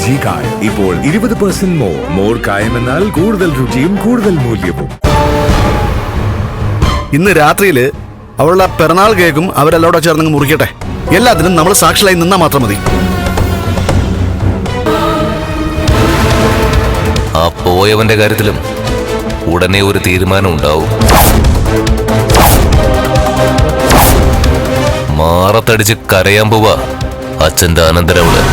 LG കായം ഇപ്പോൾ 20% more കായം എന്നാൽ കൂടുതൽ രുചിയും കൂടുതൽ മൂല്യവും. ഇന്ന് രാത്രിയില് അവളുടെ പിറന്നാൾ കേക്കും അവരെല്ലാവരും ചേർന്ന് മുറിക്കട്ടെ. എല്ലാത്തിനും നമ്മൾ സാക്ഷിയായി നിന്നാ മാത്രം മതി. ആ പോയവന്റെ കാര്യത്തിലും ഉടനെ ഒരു തീരുമാനം ഉണ്ടാവും. മാറത്തടിച്ച് കരയാൻ പോവാ അച്ഛന്റെ അനന്തരവള്.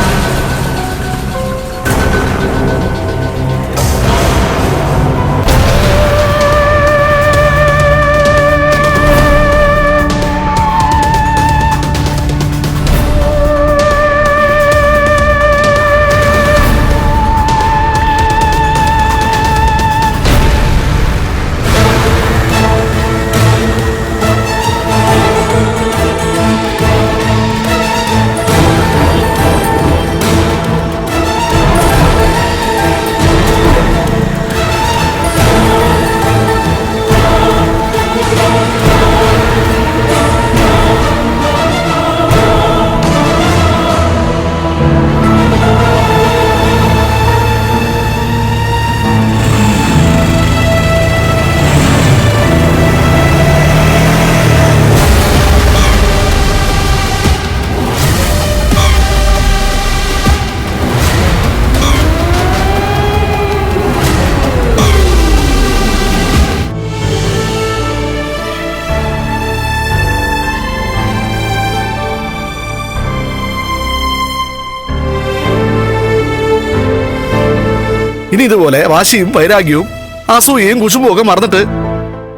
ഇനി ഇതുപോലെ വാശിയും വൈരാഗ്യവും അസൂയയും കുശുമ്പും ഒക്കെ മറന്നിട്ട്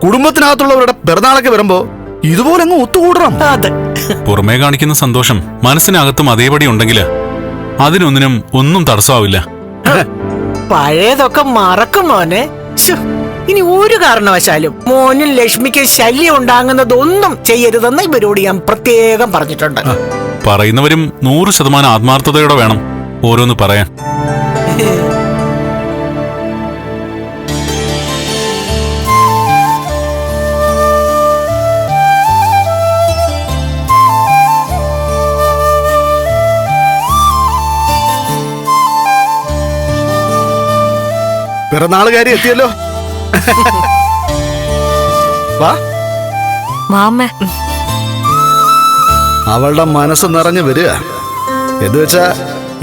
കുടുംബത്തിനകത്തുള്ളവരുടെ പിറന്നാളൊക്കെ വരുമ്പോ ഇതുപോലെ അങ്ങ് ഒത്തുകൂടണം. പുറമേ കാണിക്കുന്ന സന്തോഷം മനസ്സിനകത്തും അതേപടി ഉണ്ടെങ്കില് അതിനൊന്നിനും ഒന്നും തടസ്സമാവില്ല. പഴയതൊക്കെ മറക്കും മോനെ. ഇനി ഒരു കാരണവശാലും മോനും ലക്ഷ്മിക്ക് ശല്യം ഉണ്ടാകുന്നതൊന്നും ചെയ്യരുതെന്ന് ഇവരോട് ഞാൻ പ്രത്യേകം പറഞ്ഞിട്ടുണ്ട്. പറയുന്നവരും 100% ആത്മാർത്ഥതയോടെ വേണം ഓരോന്ന് പറയാൻ. പിറന്നാളുകാരി എത്തിയല്ലോ. വാ. അവളുടെ മനസ്സ് നിറഞ്ഞു വരിക എന്ന് വെച്ചാ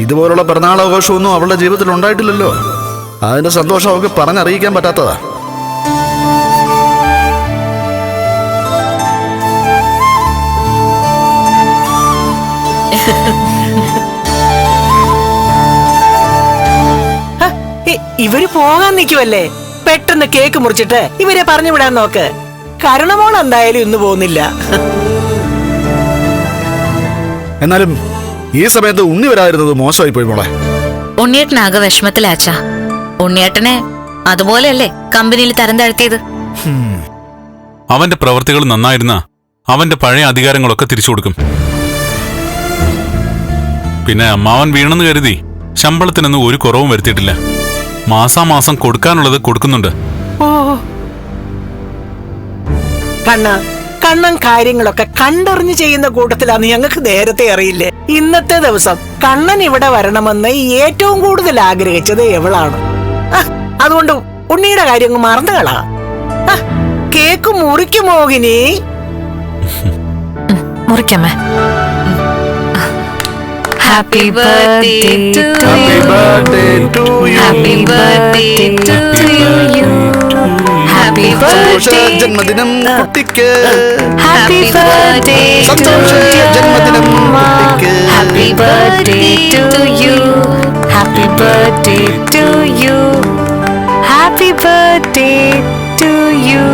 ഇതുപോലുള്ള പിറന്നാളാഘോഷമൊന്നും അവളുടെ ജീവിതത്തിൽ ഉണ്ടായിട്ടില്ലല്ലോ. അതിന്റെ സന്തോഷം അവൾക്ക് പറഞ്ഞറിയിക്കാൻ പറ്റാത്തതാ. ഇവര് പോകാൻ നിൽക്കുവല്ലേ, പെട്ടെന്ന് കേക്ക് മുറിച്ചിട്ട് ഇവരെ പറഞ്ഞു വിടാൻ നോക്ക്. കരുണമോൾ എന്തായാലും ഇന്ന് പോകുന്നില്ല. എന്നാലും ഈ സമയത്ത് ഉണ്ണി വരാതിരുന്നത് മോശമായി പോയി മോളെ. ഉണ്ണിയേട്ടനാകെ വിഷമത്തിലാച്ചാ. ഉണ്ണിയേട്ടനെ അതുപോലെയല്ലേ കമ്പനിയിൽ തരം താഴ്ത്തിയത്. അവന്റെ പ്രവൃത്തികൾ നന്നായിരുന്ന അവന്റെ പഴയ അധികാരങ്ങളൊക്കെ തിരിച്ചു കൊടുക്കും. പിന്നെ അമ്മാവൻ വീണെന്ന് കരുതി ശമ്പളത്തിനൊന്നും ഒരു കുറവും വരുത്തിയിട്ടില്ല. മാസാമാസം കൊടുക്കാനുള്ളത് കൊടുക്കുന്നുണ്ട്. കണ്ണൻ കാര്യങ്ങളൊക്കെ കണ്ടറിഞ്ഞ് ചെയ്യുന്ന കൂട്ടത്തിലാന്ന് ഞങ്ങൾക്ക് നേരത്തെ അറിയില്ലേ. ഇന്നത്തെ ദിവസം കണ്ണൻ ഇവിടെ വരണമെന്ന് ഏറ്റവും കൂടുതൽ ആഗ്രഹിച്ചത് എവളാണ്. അതുകൊണ്ട് ഉണ്ണിയുടെ കാര്യം മറന്നുകളാ. കേക്ക് മുറിക്കും മോഹിനി. മുറിക്കാമേ. Happy birthday to you. Happy birthday to you. Happy birthday ജന്മദിനം കുട്ടിക്ക്. Happy birthday to you. Happy birthday to you. Happy birthday to you. Happy birthday to you.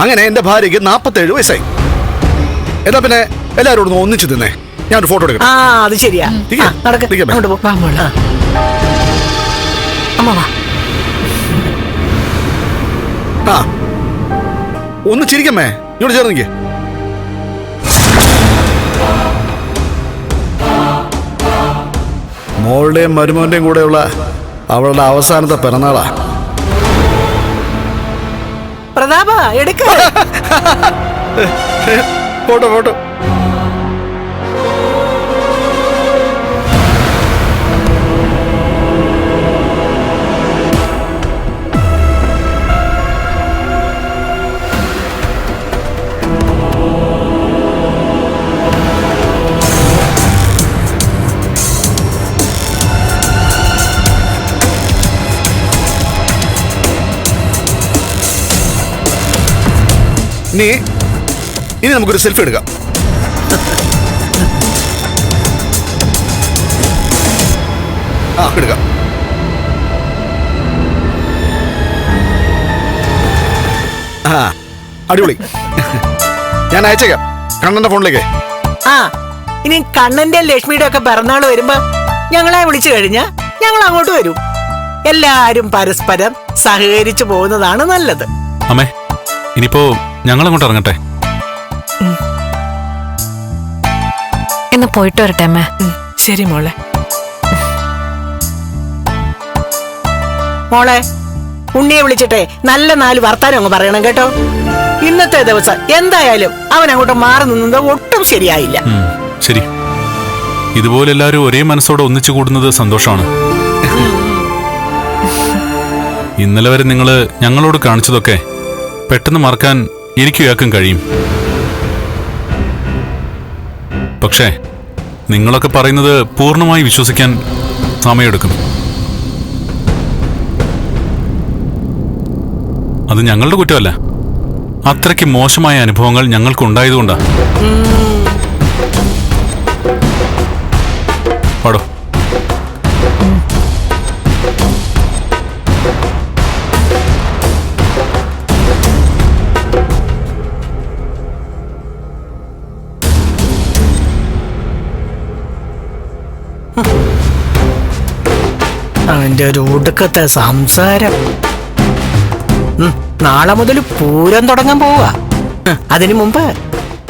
അങ്ങനെ എന്റെ ഭാര്യയ്ക്ക് 47 വയസ്സായി. എന്നാ പിന്നെ എല്ലാവരോടും ഒന്നിച്ചു തിന്നേ. ഞാനൊരു ഫോട്ടോ എടുക്കാം. അത് ശരിയാ. ഇരിക്ക്. നടക്ക്, ഇരിക്ക്. അങ്ങോട്ട് പോ. വാ മോളെ. അമ്മ വാ. ആ ഒന്ന് ചിരിക്കമ്മേ, ഇങ്ങോട്ട് ചേർന്ന് നിൽക്കേ. മോളുടെയും മരുമോന്റെയും കൂടെയുള്ള അവളുടെ അവസാനത്തെ പിറന്നാളാ. പ്രതാപ എടുക്ക. Photo photo. ഇനി നമുക്കൊരു സെൽഫി എടുക്കാം. എടുക്കാം. അടിപൊളി. ഞാൻ അയച്ചേക്കാം കണ്ണന്റെ ഫോണിലേക്ക്. ഇനി കണ്ണന്റെ ലക്ഷ്മിയുടെ ഒക്കെ പിറന്നാൾ വരുമ്പോ ഞങ്ങളെ വിളിച്ചു കഴിഞ്ഞാ ഞങ്ങൾ അങ്ങോട്ട് വരും. എല്ലാരും പരസ്പരം സഹകരിച്ചു പോകുന്നതാണ് നല്ലത്. അമ്മേ, ഇനിയിപ്പോ ഞങ്ങൾ അങ്ങോട്ട് ഇറങ്ങട്ടെ. എന്ന് പോയിട്ട് വരട്ടെ അമ്മ. ശരി മോളെ. മോളെ, ഉണ്ണിയെ വിളിച്ചിട്ടെ നല്ല 4 വർത്താനം അങ്ങ് പറയണം കേട്ടോ. ഇന്നത്തെ ദിവസം എന്തായാലും അവൻ അങ്ങോട്ട് മാറി നിന്നത് ഒട്ടും ശരിയായില്ല. ശരി. ഇതുപോലെ എല്ലാവരും ഒരേ മനസ്സോടെ ഒന്നിച്ചു കൂടുന്നത് സന്തോഷമാണ്. ഇന്നലെ വരെ നിങ്ങള് ഞങ്ങളോട് കാണിച്ചതൊക്കെ പെട്ടെന്ന് മറക്കാൻ എനിക്കും ഇയാൾക്കും കഴിയും. പക്ഷേ നിങ്ങളൊക്കെ പറയുന്നത് പൂർണ്ണമായി വിശ്വസിക്കാൻ സമയമെടുക്കും. അത് ഞങ്ങളുടെ കുറ്റമല്ല, അത്രയ്ക്ക് മോശമായ അനുഭവങ്ങൾ ഞങ്ങൾക്കുണ്ടായതുകൊണ്ടാണ്. പാടോ. അവന്റെ ഒരു ഒടുക്കത്തെ സംസാരം. നാളെ മുതൽ പൂരം തുടങ്ങാൻ പോവാ. അതിനു മുമ്പ്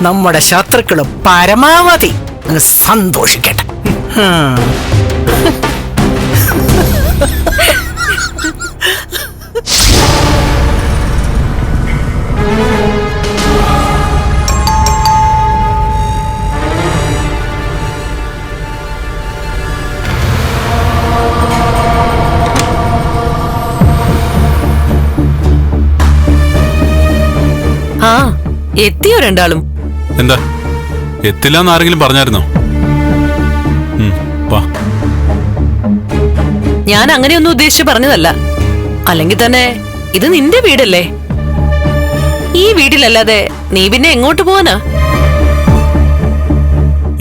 നമ്മുടെ ശത്രുക്കള് പരമാവധി അങ്ങ് സന്തോഷിക്കട്ടെ. എത്തിയോ രണ്ടാളും? എന്താ എത്തില്ലാന്ന് ആരെങ്കിലും പറഞ്ഞായിരുന്നോ? ഞാൻ അങ്ങനെയൊന്നും ഉദ്ദേശിച്ച് പറഞ്ഞതല്ല. അല്ലെങ്കിൽ തന്നെ ഇത് നിന്റെ വീടല്ലേ. ഈ വീട്ടിലല്ലാതെ നീ പിന്നെ എങ്ങോട്ട് പോവാനാ?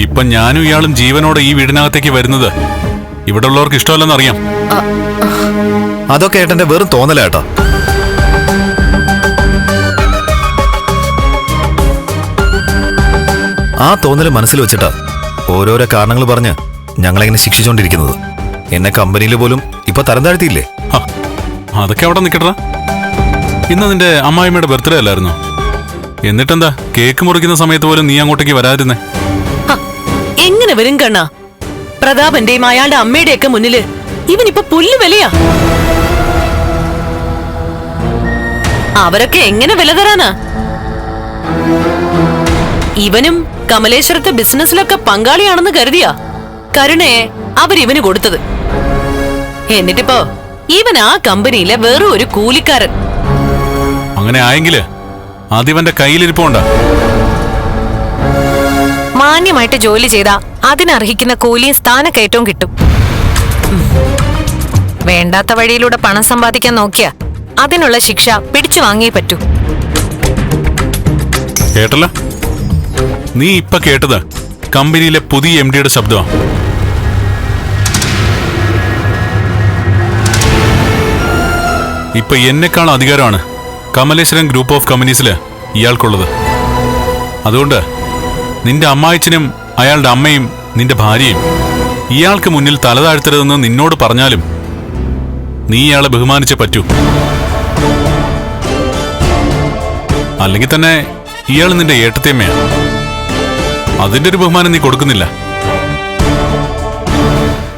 ഇപ്പൊ ഞാനും ഇയാളും ജീവനോടെ ഈ വീടിനകത്തേക്ക് വരുന്നത് ഇവിടെ ഉള്ളവർക്ക് ഇഷ്ടമല്ലെന്നറിയാം. അതൊക്കെ ഏട്ടന്റെ വെറും തോന്നലേട്ടാ. ആ തോന്നല് മനസ്സിൽ വെച്ചിട്ടാ ഓരോരോ കാരണങ്ങൾ പറഞ്ഞ് ഞങ്ങളെങ്ങനെ ശിക്ഷിച്ചോണ്ടിരിക്കുന്നത്. എന്നെ കമ്പനിയിൽ പോലും ഇപ്പൊ തരം താഴ്ത്തിയില്ലേ? അതൊക്കെ അവിടെ നിക്കട്ടാ. ഇന്ന് നിന്റെ അമ്മായിമ്മയുടെ ബർത്ത്ഡേ അല്ലായിരുന്നോ? എന്നിട്ടെന്താ കേക്ക് മുറിക്കുന്ന സമയത്ത് പോലും നീ അങ്ങോട്ടേക്ക് വരാതിരുന്നേ? എങ്ങനെ വരും കണ്ണാ? പ്രതാപന്റെയും അയാളുടെ അമ്മയുടെയൊക്കെ മുന്നില് ഇവനിപ്പൊ പുല്ല് വിലയാ. അവരൊക്കെ എങ്ങനെ വില തരാനാ? ഇവനും കമലേശ്വരത്തെ ബിസിനസ്സിലൊക്കെ പങ്കാളിയാണെന്ന് കരുതിയാ കരുണയെ അവരിവന് കൊടുത്തത്. എന്നിട്ടിപ്പോ ഇവൻ ആ കമ്പനിയിലെ വെറും ഒരു കൂലിക്കാരൻ. അങ്ങനെ ആയെങ്കില് അതിവന്റെ കയ്യിലിരിപ്പുണ്ടാ. മാന്യമായിട്ട് ജോലി ചെയ്താ അതിനർഹിക്കുന്ന കൂലിയും സ്ഥാനക്കയറ്റവും കിട്ടും. വേണ്ടാത്ത വഴിയിലൂടെ പണം സമ്പാദിക്കാൻ നോക്കിയാ അതിനുള്ള ശിക്ഷ പിടിച്ചു വാങ്ങിയേ പറ്റൂ. കേട്ടല്ലോ, നീ ഇപ്പൊ കേട്ടത് കമ്പനിയിലെ പുതിയ MD-യുടെ ശബ്ദമാ. ഇപ്പൊ എന്നെക്കാൾ അധികാരമാണ് കമലേശ്വരൻ ഗ്രൂപ്പ് ഓഫ് കമ്പനീസില് ഇയാൾക്കുള്ളത്. അതുകൊണ്ട് നിന്റെ അമ്മായിച്ചനും അയാളുടെ അമ്മയും നിന്റെ ഭാര്യയും ഇയാൾക്ക് മുന്നിൽ തലതാഴ്ത്തരുതെന്ന് നിന്നോട് പറഞ്ഞാലും നീ ഇയാളെ ബഹുമാനിച്ചേ പറ്റൂ. അല്ലെങ്കിൽ തന്നെ ഇയാൾ നിന്റെ ഏട്ടത്തിയമ്മയാണ്. അതിന്റെ ഒരു ബഹുമാനം നീ കൊടുക്കുന്നില്ല.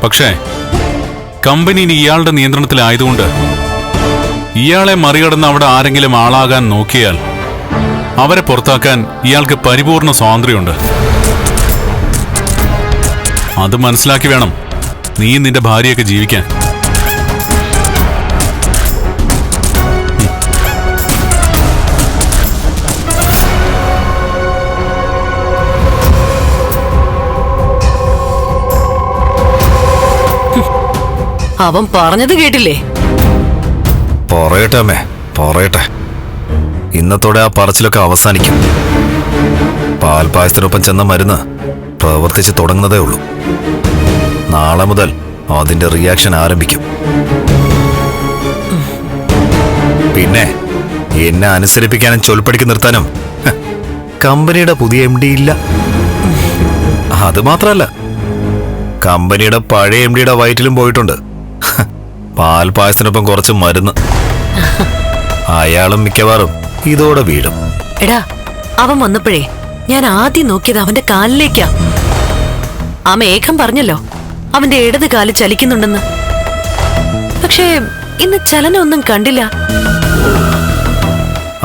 പക്ഷേ കമ്പനി ഇനി ഇയാളുടെ നിയന്ത്രണത്തിലായതുകൊണ്ട് ഇയാളെ മറികടന്ന് അവിടെ ആരെങ്കിലും ആളാകാൻ നോക്കിയാൽ അവരെ പുറത്താക്കാൻ ഇയാൾക്ക് പരിപൂർണ സ്വാതന്ത്ര്യമുണ്ട്. അത് മനസ്സിലാക്കി വേണം നീ നിന്റെ ഭാര്യയൊക്കെ ജീവിക്കാൻ. അവൻ പറഞ്ഞത് കേട്ടില്ലേ? പറയട്ടെ അമ്മേ, പറയട്ടെ. ഇന്നത്തോടെ ആ പറച്ചിലൊക്കെ അവസാനിക്കും. പാൽപായസത്തിനൊപ്പം ചെന്ന മരുന്ന് പ്രവർത്തിച്ച് തുടങ്ങുന്നതേ ഉള്ളൂ. നാളെ മുതൽ അതിന്റെ റിയാക്ഷൻ ആരംഭിക്കും. പിന്നെ എന്നെ അനുസരിപ്പിക്കാനും ചൊൽപ്പടിക്ക് നിർത്താനും കമ്പനിയുടെ പുതിയ MD ഇല്ല. അത് മാത്രമല്ല, കമ്പനിയുടെ പഴയ MDയുടെ വയറ്റിലും പോയിട്ടുണ്ട് പാൽപായസത്തിനൊപ്പം കുറച്ച് മരുന്ന്. അയാളും മിക്കവാറും ഇതോടെ വീഴും. എടാ, അവൻ വന്നപ്പോഴേ ഞാൻ ആദ്യം നോക്കിയത് അവന്റെ കാലിലേക്കാ. ആ മേഘം പറഞ്ഞല്ലോ അവന്റെ ഇടത് കാല് ചലിക്കുന്നുണ്ടെന്ന്. പക്ഷേ ഇന്ന് ചലനമൊന്നും കണ്ടില്ല.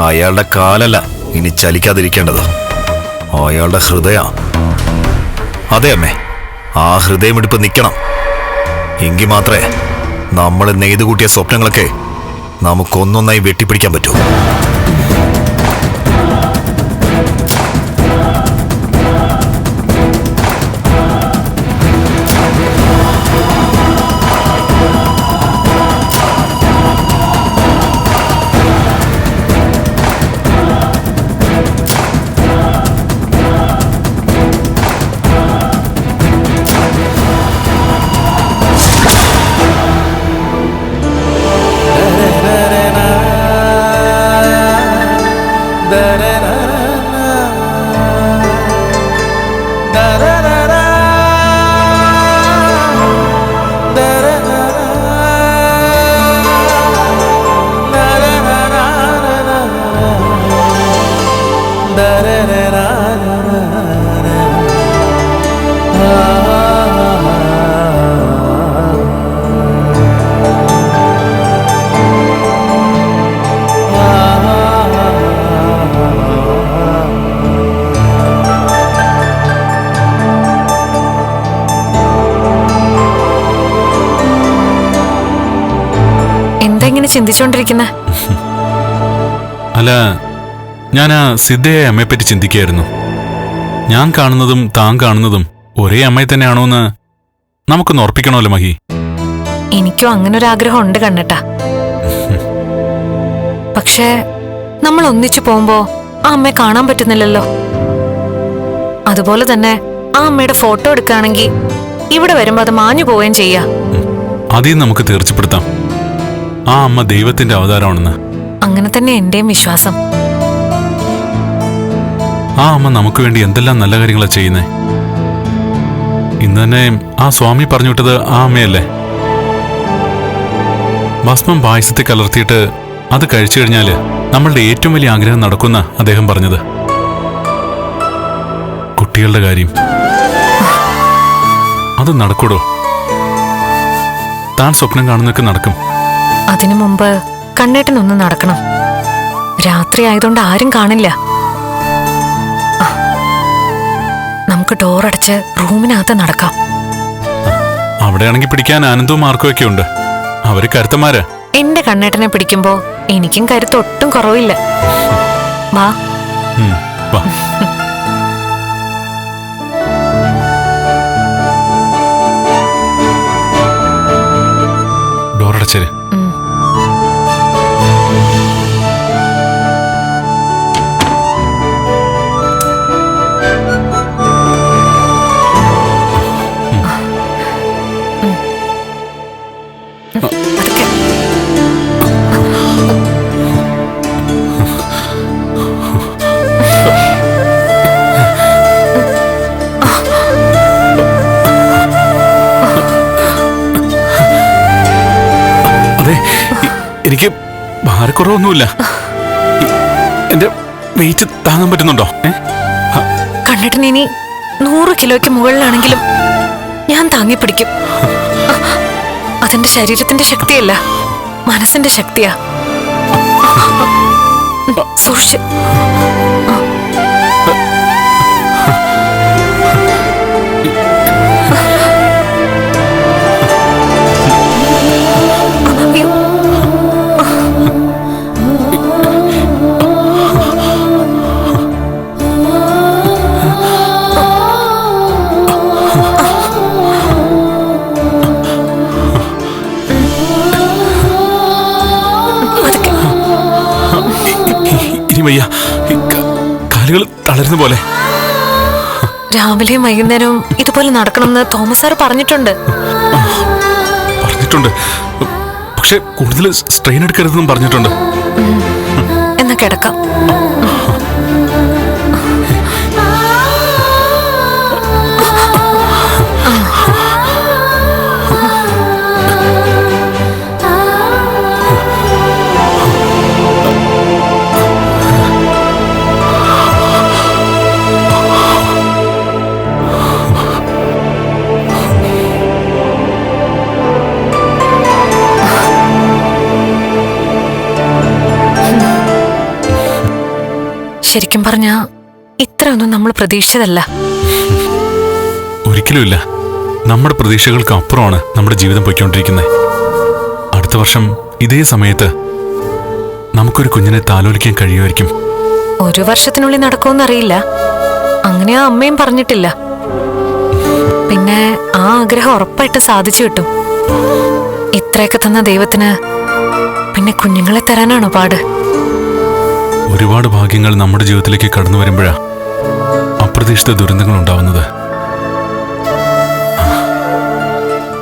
അയാളുടെ കാലല്ല ഇനി ചലിക്കാതിരിക്കേണ്ടത്, അയാളുടെ ഹൃദയം. അതെ അമ്മേ, ആ ഹൃദയമിടിപ്പ് നിൽക്കണം. എങ്കിൽ മാത്രമേ നമ്മൾ നെയ്തു കൂട്ടിയ സ്വപ്നങ്ങളൊക്കെ നമുക്കൊന്നൊന്നായി വെട്ടിപ്പിടിക്കാൻ പറ്റൂ. ചിന്തിച്ചോണ്ടിരിക്കുന്ന? അല്ല, ഞാൻ ആ സിദ്ധയെ അമ്മയെപ്പറ്റി ചിന്തിക്കുകയായിരുന്നു. ഞാൻ കാണുന്നതും താൻ കാണുന്നതും ഒരേ അമ്മയെ തന്നെയാണോ എന്ന് നമുക്കൊന്ന് ഉറപ്പിക്കണമല്ലോ മഹി. എനിക്കും അങ്ങനൊരാഗ്രഹം ഉണ്ട് കണ്ണട്ടാ. പക്ഷേ നമ്മൾ ഒന്നിച്ചു പോകുമ്പോ ആ അമ്മയെ കാണാൻ പറ്റുന്നില്ലല്ലോ. അതുപോലെ തന്നെ ആ അമ്മയുടെ ഫോട്ടോ എടുക്കുകയാണെങ്കിൽ ഇവിടെ വരുമ്പോ അത് മാഞ്ഞു പോവുകയും ചെയ്യാ. അതിൽ നമുക്ക് തീർച്ചപ്പെടുത്താം ആ അമ്മ ദൈവത്തിന്റെ അവതാരമാണെന്ന്. അങ്ങനെ തന്നെ എന്റെയും വിശ്വാസം. ആ അമ്മ നമുക്ക് വേണ്ടി എന്തെല്ലാം നല്ല കാര്യങ്ങളാണ് ചെയ്യുന്നേ. ഇന്ന് തന്നെ ആ സ്വാമി പറഞ്ഞു വിട്ടത് ആ അമ്മയല്ലേ? ഭസ്മം പായസത്തെ കലർത്തിയിട്ട് അത് കഴിച്ചു കഴിഞ്ഞാല് നമ്മളുടെ ഏറ്റവും വലിയ ആഗ്രഹം നടക്കുന്ന അദ്ദേഹം പറഞ്ഞത്. കുട്ടികളുടെ കാര്യം അത് നടക്കൂടോ? താൻ സ്വപ്നം കാണുന്നൊക്കെ നടക്കും. അതിനു മുമ്പ് കണ്ണേട്ടനൊന്ന് നടക്കണം. രാത്രി ആയതുകൊണ്ട് ആരും കാണില്ല. നമുക്ക് ഡോറടച്ച് റൂമിനകത്ത് നടക്കാം. അവിടെയാണെങ്കിൽ പിടിക്കാൻ ആനന്ദവും മാർക്കും ഒക്കെ ഉണ്ട്. അവര് കരുത്തന്മാരാ. എന്റെ കണ്ണേട്ടനെ പിടിക്കുമ്പോ എനിക്കും കരുത്ത് ഒട്ടും കുറവില്ല. വാ. വാ. ഡോറടച്ചേര്. എനിക്ക് ഭാരക്കുറവൊന്നുമില്ല. എന്റെ വെയിറ്റ് താങ്ങാൻ പറ്റുന്നുണ്ടോ? കണ്ണേട്ടൻ ഇനി 100 കിലോയ്ക്ക് മുകളിലാണെങ്കിലും ഞാൻ താങ്ങി പിടിക്കും. അതെന്റെ ശരീരത്തിന്റെ ശക്തിയല്ല, മനസ്സിന്റെ ശക്തിയാ. സൂക്ഷിച്ച്. വയ്യ, കാലുകൾ തളരുന്ന പോലെ. രാവിലെയും വൈകുന്നേരവും ഇതുപോലെ നടക്കണമെന്ന് തോമസ് സാർ പറഞ്ഞിട്ടുണ്ട്. പക്ഷെ കൂടുതൽ സ്ട്രെയിൻ എടുക്കരുതെന്നും പറഞ്ഞിട്ടുണ്ട്. എന്നാ കിടക്കാം. ശരിക്കും പറഞ്ഞാ ഇത്രയൊന്നും നമ്മൾ പ്രതീക്ഷിച്ചതല്ല. ഒരിക്കലുമില്ല. നമ്മുടെ പ്രതീക്ഷകൾക്ക് അപ്പുറമാണ് നമ്മുടെ ജീവിതം പോയിക്കൊണ്ടിരിക്കുന്നത്. അടുത്ത വർഷം ഇതേ സമയത്ത് നമുക്കൊരു കുഞ്ഞിനെ താലോലിക്കാൻ കഴിയുമായിരിക്കും. 1 വർഷത്തിനുള്ളിൽ നടക്കുമെന്നറിയില്ല. അങ്ങനെ ആ അമ്മയും പറഞ്ഞിട്ടില്ല. പിന്നെ ആ ആഗ്രഹം ഉറപ്പായിട്ട് സാധിച്ചു കിട്ടും. ഇത്രയൊക്കെ തന്ന ദൈവത്തിന് പിന്നെ കുഞ്ഞുങ്ങളെ തരാനാണോ പാട്? ഒരുപാട് ഭാഗ്യങ്ങൾ നമ്മുടെ ജീവിതത്തിലേക്ക് കടന്നു വരുമ്പോഴാ അപ്രതീക്ഷിത ദുരന്തങ്ങൾ ഉണ്ടാവുന്നത്.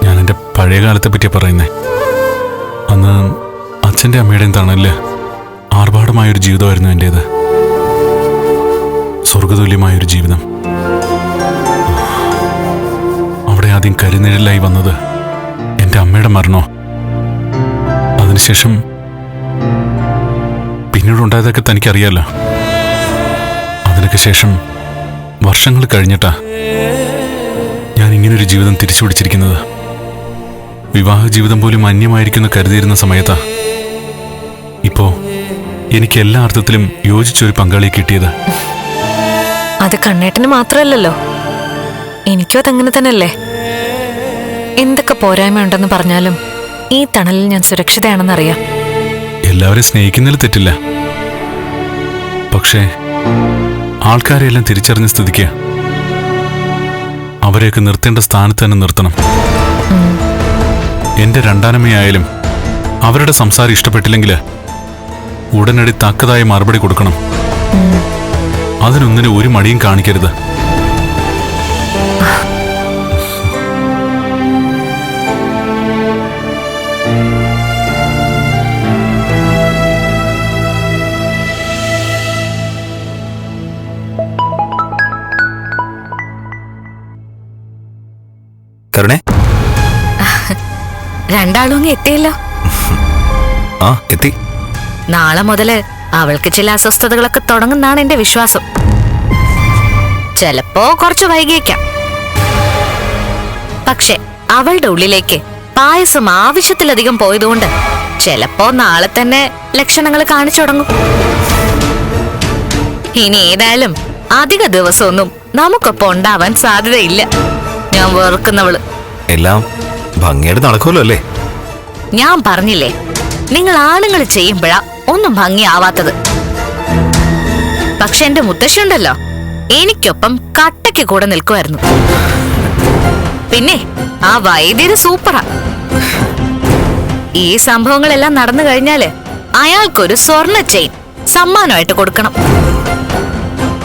ഞാൻ എൻ്റെ പഴയ കാലത്തെ പറ്റിയാ പറയുന്നേ. അന്ന് അച്ഛൻ്റെ അമ്മയുടെയും തണലില് ആർഭാടമായൊരു ജീവിതമായിരുന്നു എൻ്റേത്. സ്വർഗതുല്യമായൊരു ജീവിതം. അവിടെ ആദ്യം കരിനിഴലായി വന്നത് എൻ്റെ അമ്മയുടെ മരണോ, അതിനുശേഷം പിന്നീട് ഉണ്ടായതൊക്കെ തനിക്കറിയാലോ. അതിനൊക്കെ ശേഷം വർഷങ്ങൾ കഴിഞ്ഞിട്ടാ ഞാൻ ഇങ്ങനൊരു ജീവിതം തിരിച്ചു പിടിച്ചിരിക്കുന്നത്. വിവാഹ ജീവിതം പോലും അന്യമായിരിക്കുന്ന കരുതിയിരുന്ന സമയത്താ ഇപ്പോ എനിക്ക് എല്ലാ അർത്ഥത്തിലും യോജിച്ചൊരു പങ്കാളിയെ കിട്ടിയത്. അത് കണ്ണേട്ടന് മാത്രമല്ലല്ലോ, എനിക്കും അതങ്ങനെ തന്നെയല്ലേ. എന്തൊക്കെ പോരായ്മ ഉണ്ടെന്ന് പറഞ്ഞാലും ഈ തണലിൽ ഞാൻ സുരക്ഷിതയാണെന്നറിയാം. എല്ലാവരെയും സ്നേഹിക്കുന്നതിൽ തെറ്റില്ല. പക്ഷേ ആൾക്കാരെയെല്ലാം തിരിച്ചറിഞ്ഞ സ്ഥിതിക്ക് അവരെയൊക്കെ നിർത്തേണ്ട സ്ഥാനത്ത് തന്നെ നിർത്തണം. എന്റെ രണ്ടാനമ്മയായാലും അവരുടെ സംസാരം ഇഷ്ടപ്പെട്ടില്ലെങ്കിൽ ഉടനടി തക്കതായ മറുപടി കൊടുക്കണം. അതിനൊന്നിനും ഒരു മടിയും കാണിക്കരുത്. കരുണേ, രണ്ടാളും അങ്ങ് എത്തിയല്ലോ. ആ എത്തി. നാളെ മുതല് അവൾക്ക് ചില അസ്വസ്ഥതകളൊക്കെ തുടങ്ങുന്നാണ് എന്റെ വിശ്വാസം. ചിലപ്പോ കുറച്ച് വൈകിയേക്കാം. പക്ഷെ അവളുടെ ഉള്ളിലേക്ക് പായസം ആവശ്യത്തിലധികം പോയതുകൊണ്ട് ചിലപ്പോ നാളെ തന്നെ ലക്ഷണങ്ങൾ കാണിച്ചു തുടങ്ങും. ഇനി ഏതായാലും അധിക ദിവസമൊന്നും നമുക്കൊപ്പം ഉണ്ടാവാൻ സാധ്യതയില്ല. ഞാൻ വെറുക്കുന്നവള്. എല്ലാം ഭംഗിയായിട്ട് നടക്കുമല്ലോ അല്ലേ? ഞാൻ പറഞ്ഞില്ലേ, നിങ്ങൾ ആണുങ്ങൾ ചെയ്യുമ്പോഴാ ഒന്നും ഭംഗിയാവാത്തത്. പക്ഷെ എന്റെ മുത്തശ്ശിയുണ്ടല്ലോ, എനിക്കൊപ്പം കട്ടയ്ക്ക് കൂടെ നിൽക്കുമായിരുന്നു. പിന്നെ ആ വൈദ്യര് സൂപ്പറാ. ഈ സംഭവങ്ങളെല്ലാം നടന്നു കഴിഞ്ഞാല് അയാൾക്കൊരു സ്വർണ്ണ ചെയിൻ സമ്മാനമായിട്ട് കൊടുക്കണം.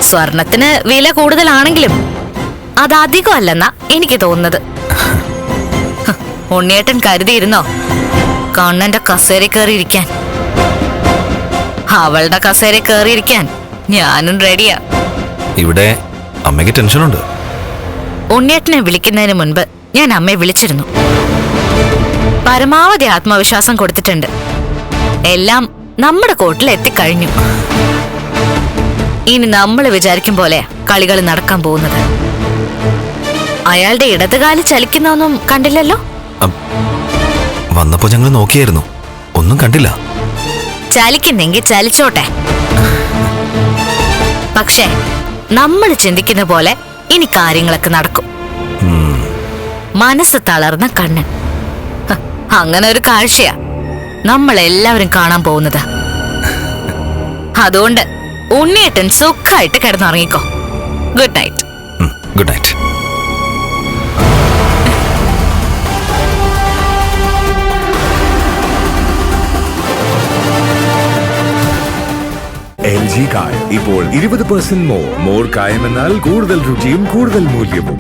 സ്വർണത്തിന് വില കൂടുതലാണെങ്കിലും അതധികം അല്ലെന്നാ എനിക്ക് തോന്നുന്നത്. ഉണ്ണിയേട്ടൻ കരുതിയിരുന്നോ കണ്ണന്റെ കസേര കയറിയിരിക്കാൻ? അവളുടെ കസേര കയറിയിരിക്കാൻ ഞാനും റെഡിയാ. ഇവിടെ അമ്മയ്ക്ക് ടെൻഷനുണ്ട്. ഉണ്ണിയേട്ടനെ വിളിക്കുന്നതിന് മുൻപ് ഞാൻ അമ്മയെ വിളിച്ചിരുന്നു. പരമാവധി ആത്മവിശ്വാസം കൊടുത്തിട്ടുണ്ട്. എല്ലാം നമ്മുടെ കോട്ടിൽ എത്തിക്കഴിഞ്ഞു. ഇനി നമ്മൾ വിചാരിക്കും പോലെ കളികൾ നടക്കാൻ പോകുന്നത്. അയാളുടെ ഇടതുകാല് ചലിക്കുന്നൊന്നും കണ്ടില്ലല്ലോ? വന്നപ്പോ ഞങ്ങൾ നോക്കിയായിരുന്നു, ഒന്നും കണ്ടില്ല. ചലിക്കുന്നെങ്കിൽ ചലിച്ചോട്ടെ. പക്ഷേ നമ്മൾ ചിന്തിക്കുന്ന പോലെ ഇനി കാര്യങ്ങളൊക്കെ നടക്കും. മനസ്സ് തളർന്ന കണ്ണൻ. അങ്ങനെ ഒരു കാഴ്ചയാ നമ്മൾ എല്ലാവരും കാണാൻ പോകുന്നത്. അതുകൊണ്ട് ഉണ്ണിയേട്ടൻ സുഖമായിട്ട് കിടന്നുറങ്ങിക്കോ. Good night. Good night. LG കായം ഇപ്പോൾ 20% മോർ കായം എന്നാൽ കൂടുതൽ രുചിയും കൂടുതൽ മൂല്യവും.